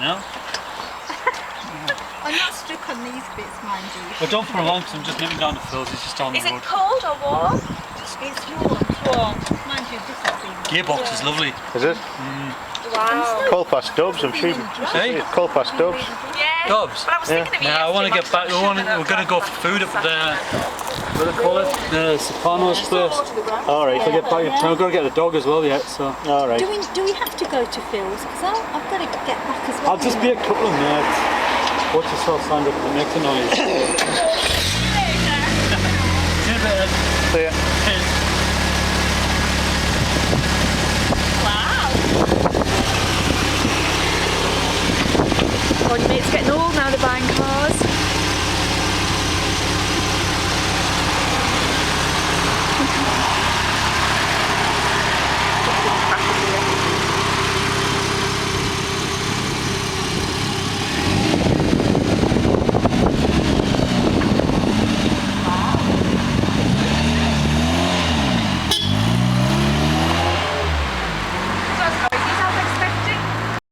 know. I'm not stuck on these bits, mind you. Well, don't for long because I'm just nipping down to Phil's. He's just down the Is road. it cold or warm? It's warm. Warm. Mind you, this has been... Gearbox is lovely. Is it? Wow. Colfax Dubs, I'm sure. Hey? Colfax Dubs. Yeah. Doves? But I was thinking of you Yeah, I want to get back. We're going to go for food up there. What do they call it? The Sopranos place. Alright. So get back in town. We've got to get the dog as well yet. So Alright. Do we have to go to Phil's? Because I've got to get back as well. I'll just be a couple of minutes. Watch yourself, Sandra, for the next noise. See you later. See ya. Wow. God, your mate's getting old now, they're buying cars.